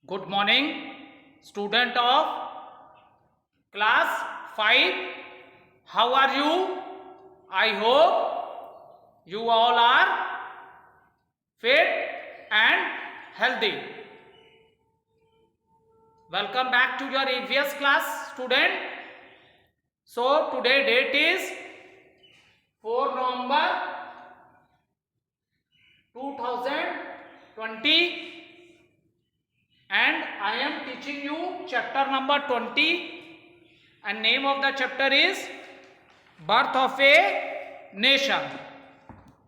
Good morning, student of class 5. How are you? I hope you all are fit and healthy. Welcome back to your EVS class, student. So today date is 4 November 2020 and I am teaching you chapter number 20 and name of the chapter is Birth of a Nation.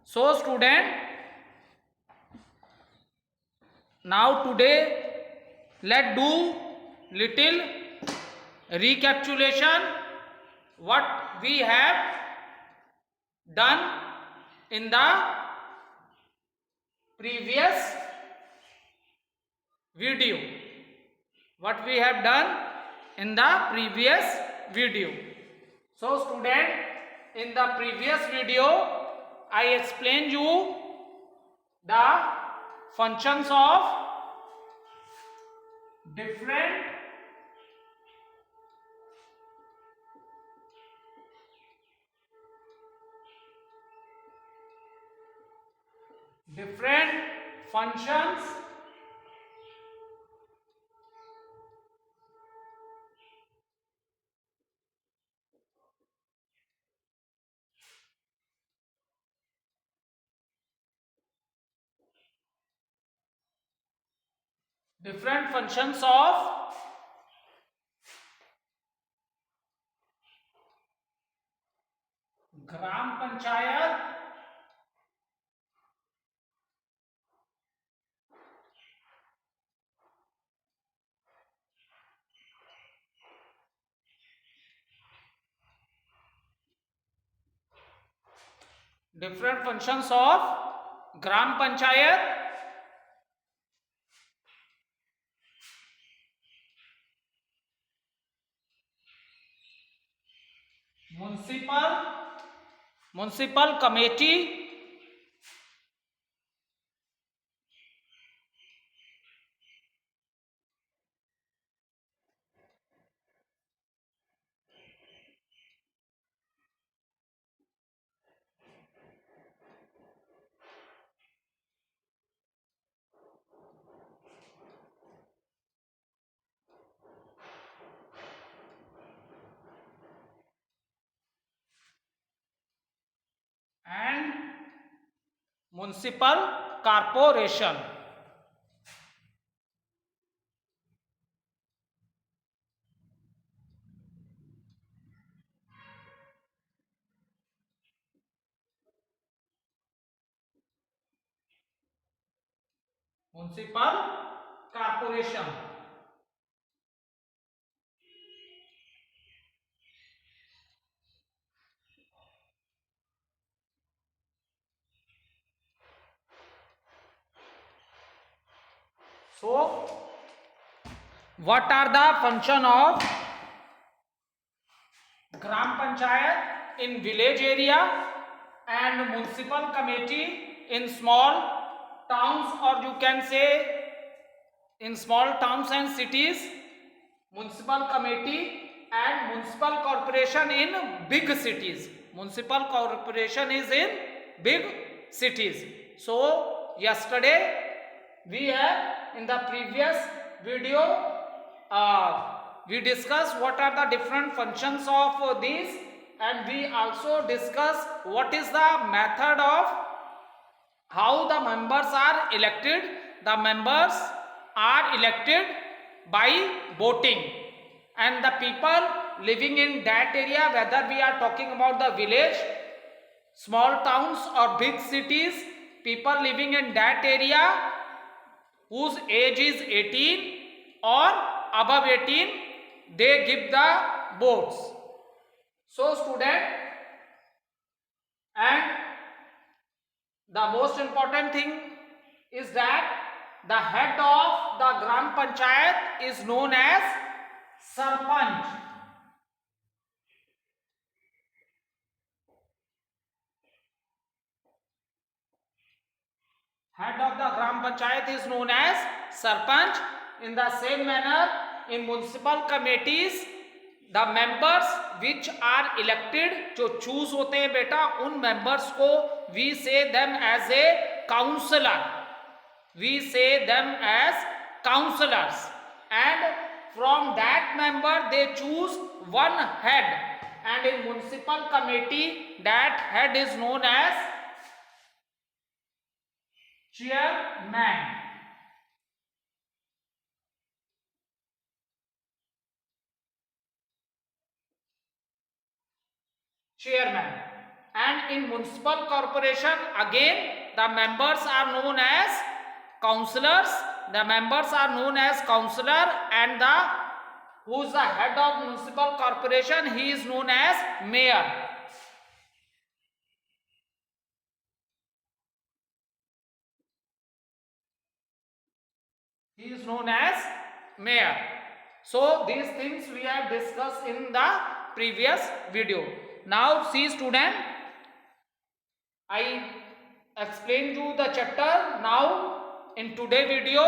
So student, now today let do little recapitulation what we have done in the previous video. What we have done in the previous video. So student, in the previous video I explained you the functions of different functions of gram panchayat, different functions of gram panchayat, municipal committee, and municipal corporation. Municipal corporation. So, what are the function of gram panchayat in village area and municipal committee in small towns, or you can say in small towns and cities, municipal committee and municipal corporation in big cities. Municipal corporation is in big cities. So yesterday we have in the previous video we discussed what are the different functions of these, and we also discuss what is the method of how the members are elected. The members are elected by voting, and the people living in that area, whether we are talking about the village, small towns or big cities, people living in that area whose age is 18 or above 18, they give the votes. So student, and the most important thing is that the head of the gram panchayat is known as sarpanch. Head of the gram panchayat is known as sarpanch, in the same manner in municipal committees the members which are elected, जो choose होते हैं बेटा, उन members को we say them as a counselor, we say them as counselors, and from that member they choose one head, and in municipal committee that head is known as chairman. Chairman. And in municipal corporation again the members are known as councillors, the members are known as councillor, and the who is the head of municipal corporation, he is known as mayor. He is known as mayor. So these things we have discussed in the previous video. Now see student, I explained you the chapter. Now in today video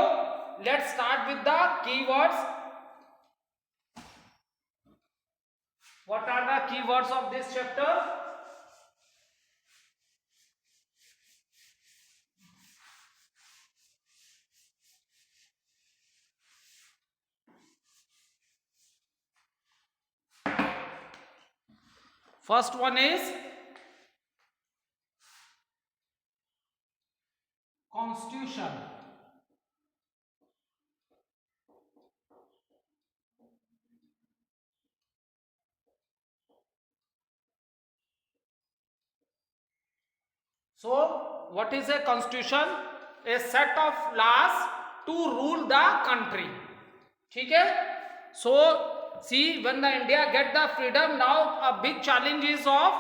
let's start with the keywords. What are the keywords of this chapter? First one is constitution. So what is a constitution? A set of laws to rule the country. ठीक है? So see, when the India get the freedom, now a big challenge is of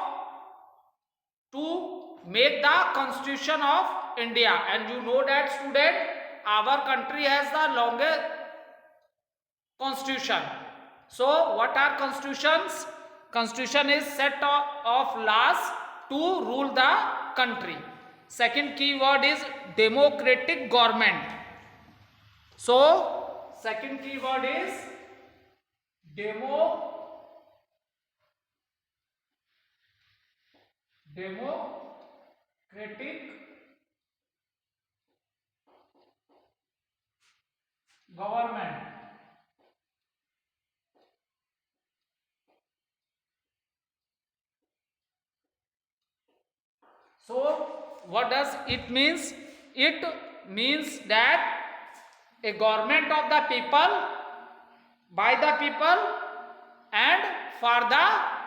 to make the constitution of India, and you know that student, our country has the longest constitution. So what are constitutions? Constitution is set of laws to rule the country. Second keyword is democratic government. So second keyword is democratic government. So what does it means? It means that a government of the people, by the people, and for the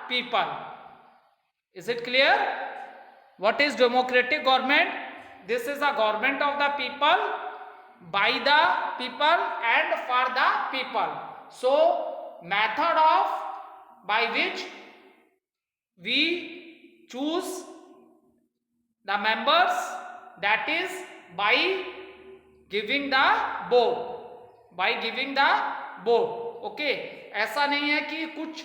people. Is it clear? What is democratic government? This is a government of the people, by the people, and for the people. So method of by which we choose the members, that is by giving the vote, by giving the vote. Okay, ऐसा नहीं है कि कुछ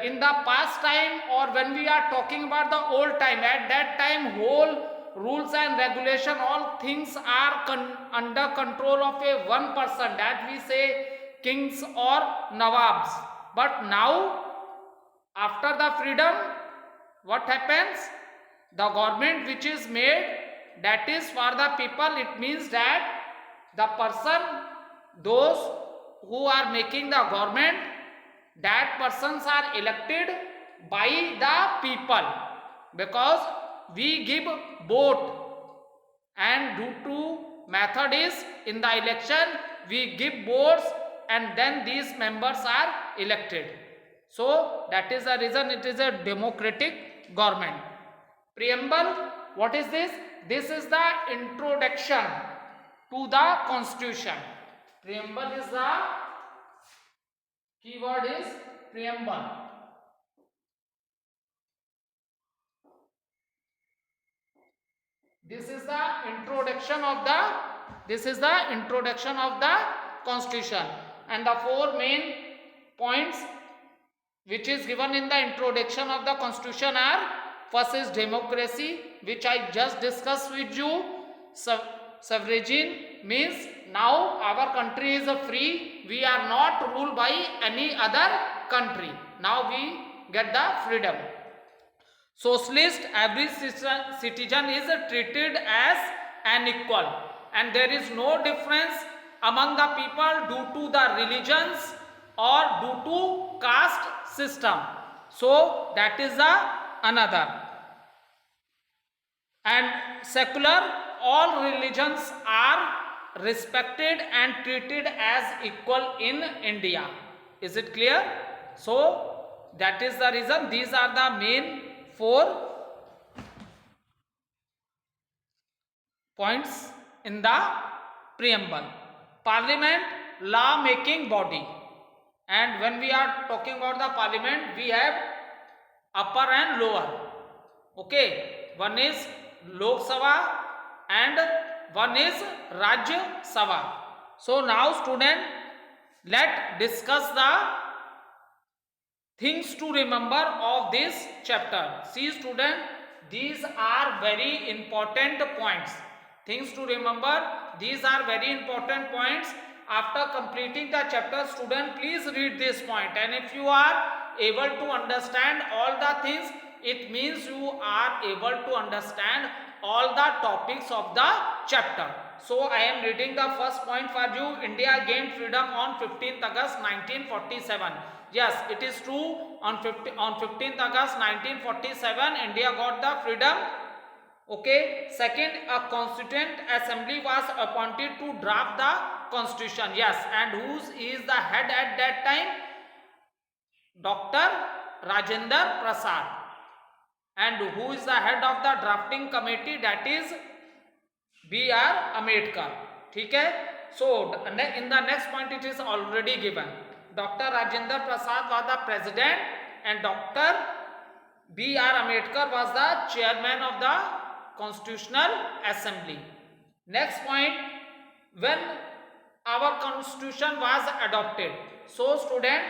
in the past time, or when we are talking about the old time, at that time whole rules and regulation, all things are under control of a one person, that we say kings or nawabs. But now after the freedom, what happens? The government which is made, that is for the people. It means that the person, those who are making the government, that persons are elected by the people, because we give vote, and due to method is in the election we give votes, and then these members are elected. So that is the reason it is a democratic government. Preamble, what is this? This is the introduction to the constitution. Preamble is the keyword is preamble. This is the introduction of the constitution, and the four main points which is given in the introduction of the constitution are: first is democracy, which I just discussed with you. So sovereign means now our country is free, we are not ruled by any other country, now we get the freedom. Socialist, every citizen is treated as an equal and there is no difference among the people due to the religions or due to caste system. So that is the another. And secular, all religions are respected and treated as equal in India. Is it clear? So that is the reason. These are the main 4 points in the preamble. Parliament, law making body, and when we are talking about the parliament, we have upper and lower. Okay, one is Lok Sabha and one is Rajya Sabha. So now student, let discuss the things to remember of this chapter. See student, these are very important points. Things to remember, these are very important points. After completing the chapter, student, please read this point, and if you are able to understand all the things, it means you are able to understand all the topics of the chapter. So I am reading the first point for you. India gained freedom on 15th August 1947. Yes, it is true. On 15th August 1947, India got the freedom. Okay. Second, a constituent assembly was appointed to draft the constitution. Yes, and who is the head at that time? Dr. Rajendra Prasad. And who is the head of the drafting committee? That is B.R. Ambedkar. ठीक है? So in the next point it is already given. Dr. Rajendra Prasad was the president and Dr. B.R. Ambedkar was the chairman of the Constitutional Assembly. Next point, when our constitution was adopted. So student,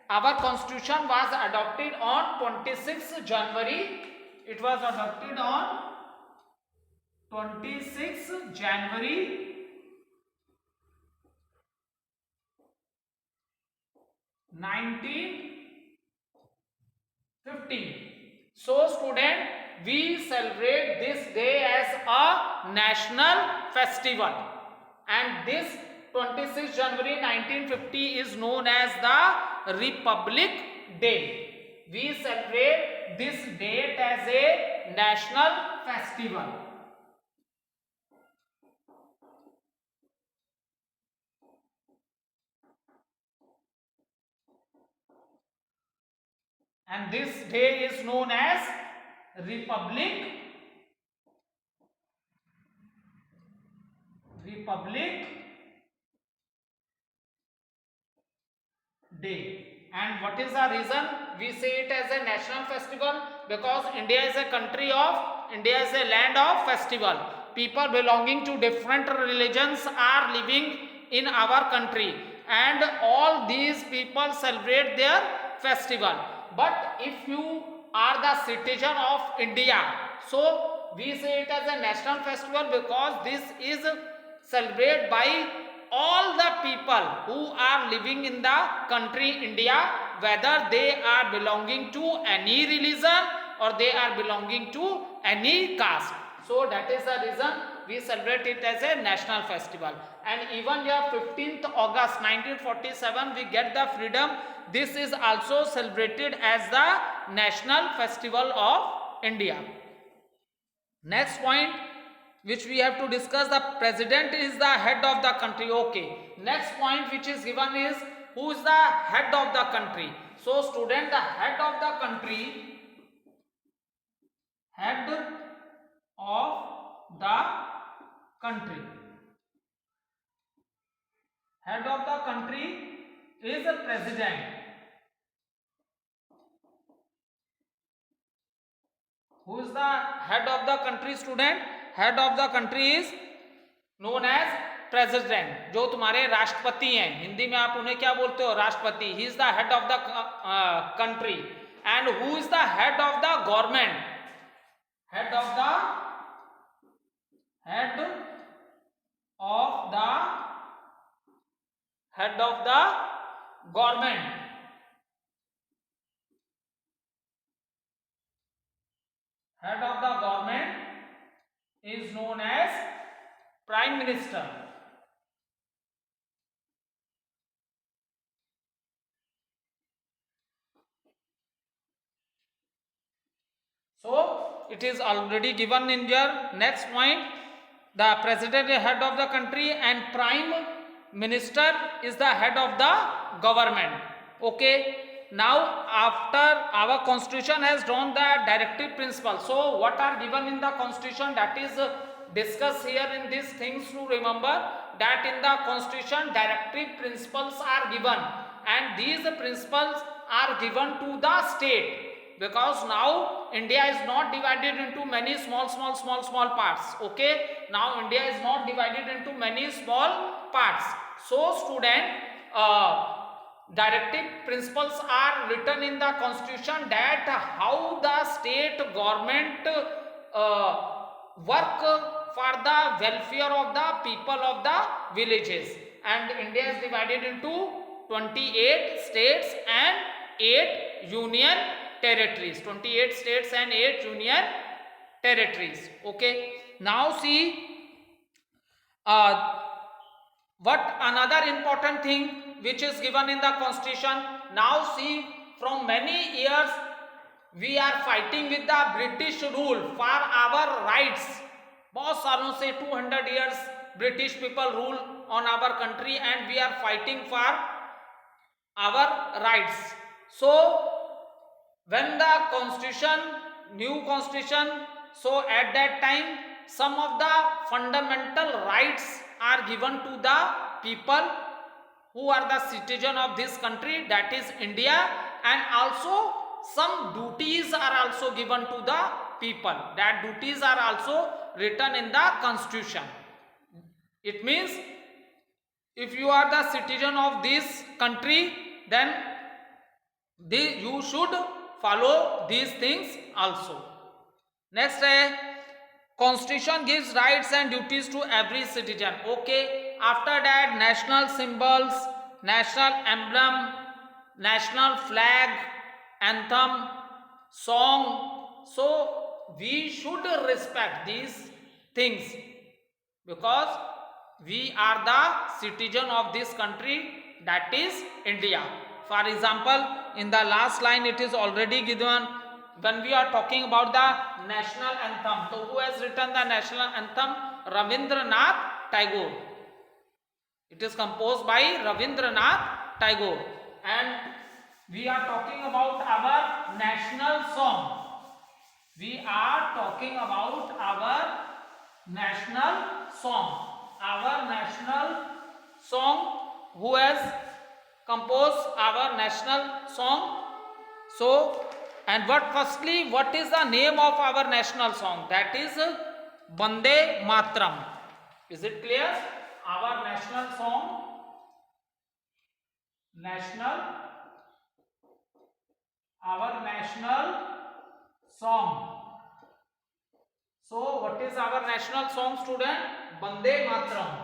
our constitution was adopted on 26th January. It was adopted on 26th January 1950. So student, we celebrate this day as a national festival, and this 26th January 1950 is known as the Republic Day. We celebrate this date as a national festival. And this day is known as Republic Day. And what is the reason we say it as a national festival? Because India is a land of festival. People belonging to different religions are living in our country, and all these people celebrate their festival. But if you are the citizen of India, so we say it as a national festival because this is celebrated by all the people who are living in the country India, whether they are belonging to any religion or they are belonging to any caste. So that is the reason we celebrate it as a national festival. And even here 15th August 1947 we get the freedom. This is also celebrated as the national festival of India. Next point which we have to discuss, the president is the head of the country. Okay. Next point which is given is, who is the head of the country? So student, the head of the country, head of the country is the president. Who is the head of the country student? Head of the country is known as president. जो तुम्हारे राष्ट्रपति हैं, हिंदी में आप उन्हें क्या बोलते हो? राष्ट्रपति. He is the head of the country. And who is the head of the government? Head of the head of the government. Head of the government is known as Prime Minister. So it is already given in your next point. The president is head of the country and prime minister is the head of the government. Okay. Now after our constitution has drawn the directive principle, so what are given in the constitution, that is discussed here in these things. To remember that in the constitution directive principles are given, and these principles are given to the state, because now India is not divided into many small parts. Okay, now India is not divided into many small parts. So student, directive principles are written in the constitution, that how the state government work for the welfare of the people of the villages. And India is divided into 28 states and 8 union territories. 28 states and 8 union territories. Okay, now see what another important thing which is given in the constitution. Now see, from many years we are fighting with the British rule for our rights. बहुत सालों से 200 years British people rule on our country and we are fighting for our rights. So when the constitution, new constitution, so at that time some of the fundamental rights are given to the people who are the citizen of this country, that is India, and also some duties are also given to the people. That duties are also written in the constitution. It means if you are the citizen of this country, then you should follow these things also. Next, constitution gives rights and duties to every citizen. Okay, after that national symbols, national emblem, national flag, anthem, song. So we should respect these things because we are the citizen of this country, that is India. For example, in the last line it is already given, when we are talking about the national anthem. So who has written the national anthem? Ravindranath Tagore. It is composed by Ravindranath Tagore. And we are talking about our national song. We are talking about our national song. Our national song. Who has composed our national song? So, and what is the name of our national song? That is Vande Matram. Is it clear? Our national song, our national song. So what is our national song, student? Vande Matram.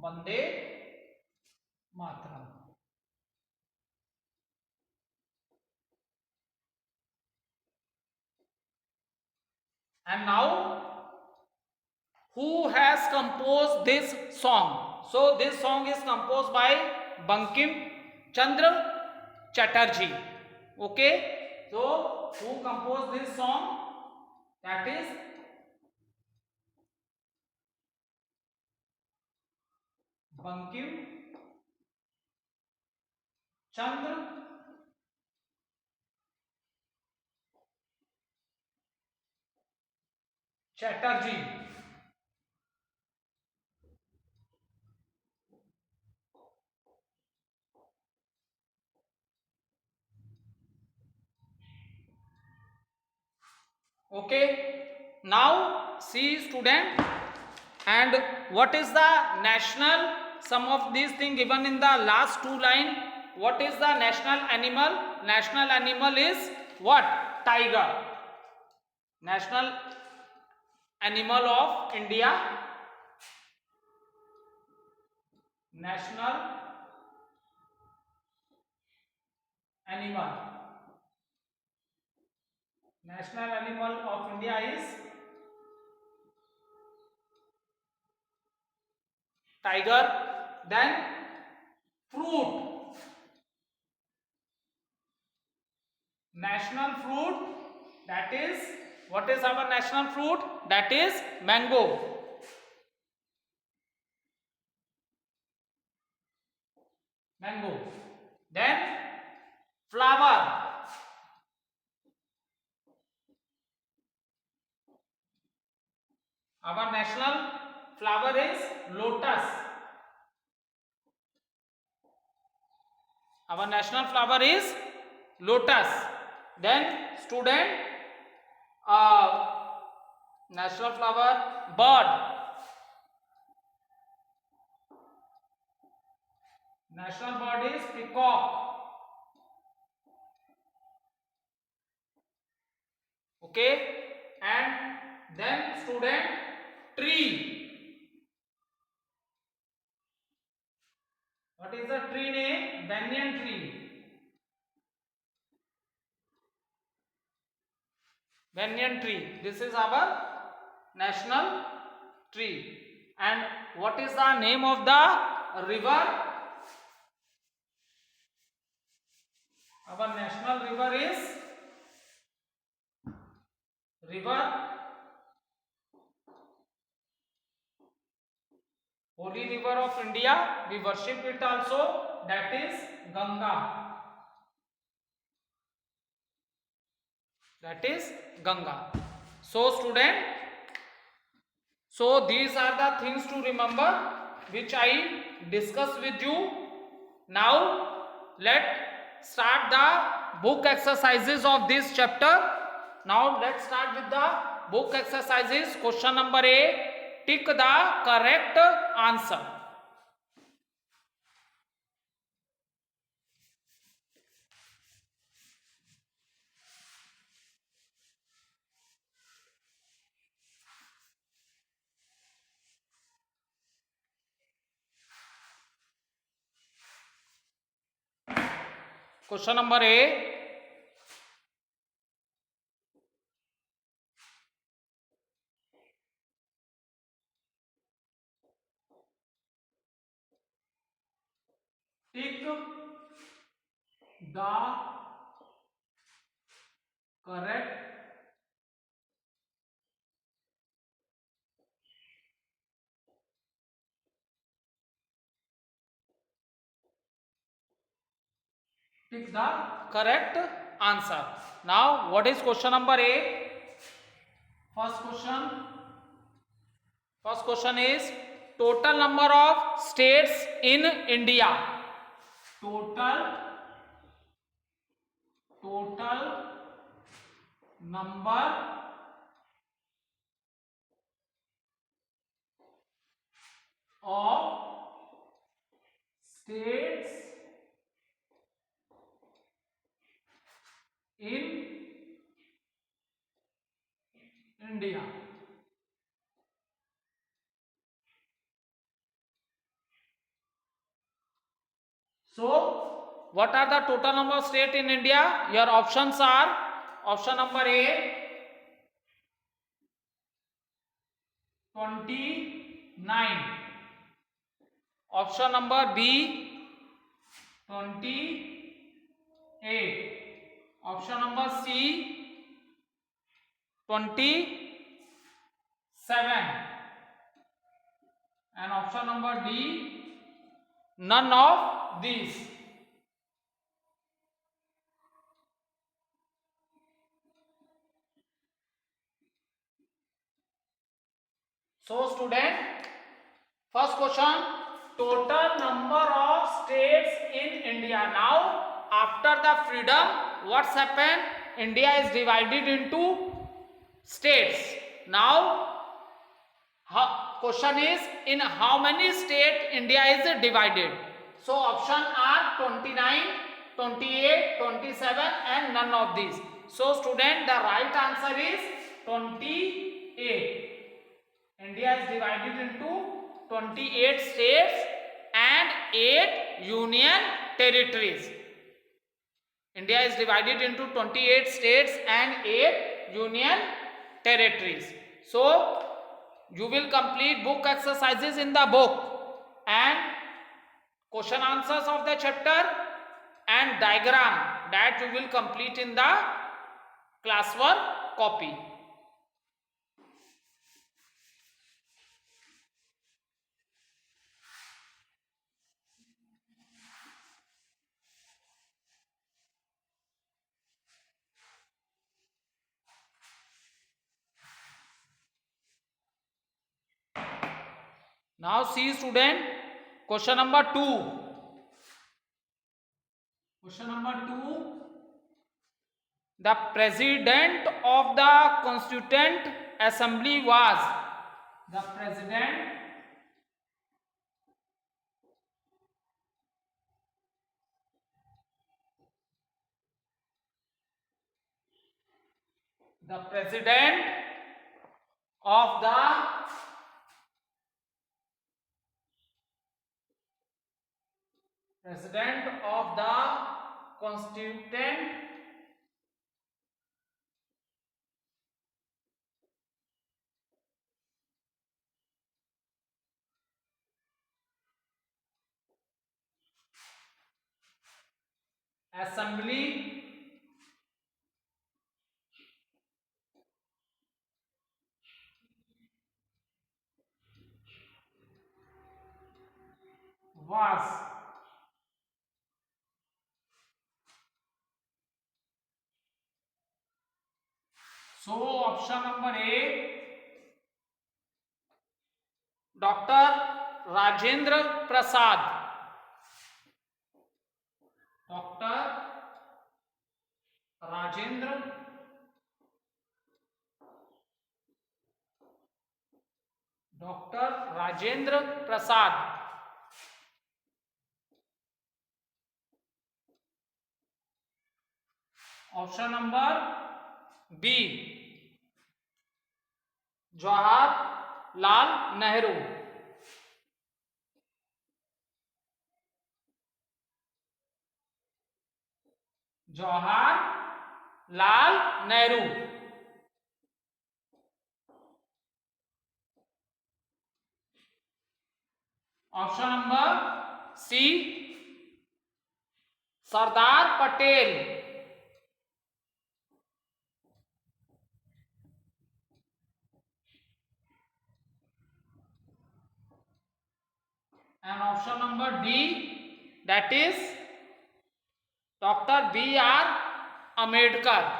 Vande Matram. And now, who has composed this song? So this song is composed by Bankim Chandra Chatterjee. Okay, so who composed this song? That is Bankim Chandra Chatterjee. Okay, now see student, and what is the national, some of these things given in the last two line. What is the national animal? National animal is what? Tiger. National animal of India. National animal. National animal of India is tiger. Then fruit. National fruit, that is, what is our national fruit? That is mango. Mango. Then flower. Our national flower is lotus. Our national flower is lotus. Then student, national flower, bird. National bird is peacock. Okay, and then student, tree. What is the tree name? Banyan tree. Banyan tree. This is our national tree. And what is the name of the river? Our national river is Holy River of India. We worship it also. That is Ganga. That is Ganga. So student, so these are the things to remember which I discuss with you. Now let's start the book exercises of this chapter. Now let's start with the book exercises. Question number A. Tick the correct answer. Question number A. Tick the correct answer. Now what is question number A? First question is total number of states in India. Total number of states in India. So what are the total number of states in India? Your options are option number A 29, option number B 28, option number C 27, and option number D none of these. So student, first question, total number of states in India. Now after the freedom, what's happened? India is divided into states. Now question is, in how many states India is divided? So option are 29, 28, 27 and none of these. So student, the right answer is 28. India is divided into 28 states and 8 union territories. India is divided into 28 states and 8 union territories. So you will complete book exercises in the book and question answers of the chapter and diagram that you will complete in the classwork copy. Now see student, question number 2. Question number 2. The president of the Constituent Assembly was the president of the Constituent Assembly was so option number A, Dr. Rajendra Prasad. Dr. Rajendra Prasad. Option number B, Jawaharlal Nehru. Jawaharlal Nehru. Option number C, Sardar Patel. And option number D, that is Dr. B.R. Ambedkar.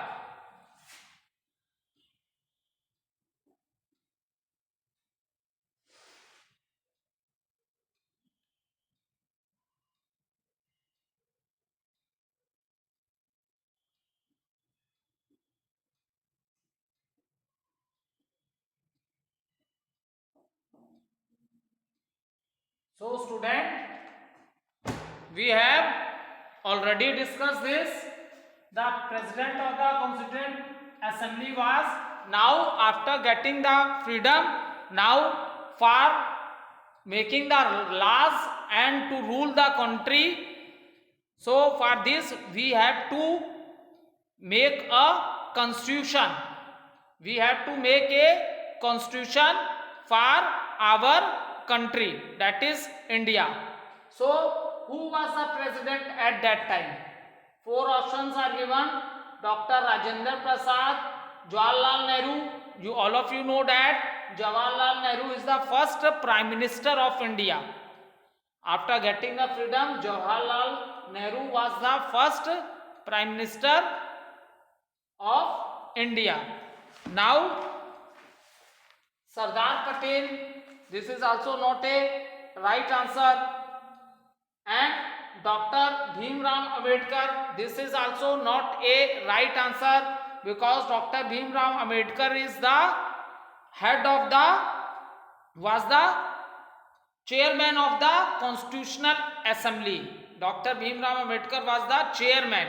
So student, we have already discussed this. The president of the Constituent Assembly was, now after getting the freedom, now for making the laws and to rule the country, so for this we have to make a constitution. We have to make a constitution for our country, that is India. So who was the president at that time? 4 options are given: Dr. Rajendra Prasad, Jawaharlal Nehru. All of you know that Jawaharlal Nehru is the first prime minister of India. After getting the freedom, Jawaharlal Nehru was the first prime minister of India. Now Sardar Patel, this is also not a right answer. And Dr. Bhimrao Ambedkar, this is also not a right answer, because Dr. Bhimrao Ambedkar is the head of was the chairman of the Constitutional Assembly. Dr. Bhimrao Ambedkar was the chairman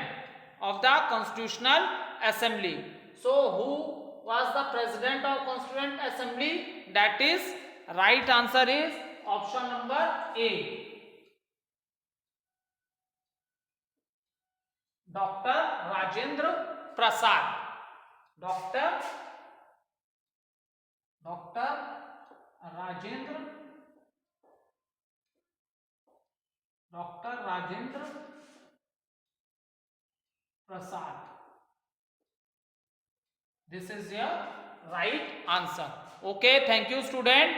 of the Constitutional Assembly. So who was the president of Constituent Assembly? that is right answer is option number A. Dr. Rajendra Prasad. Dr. Rajendra Prasad. This is your right answer. Okay, thank you student.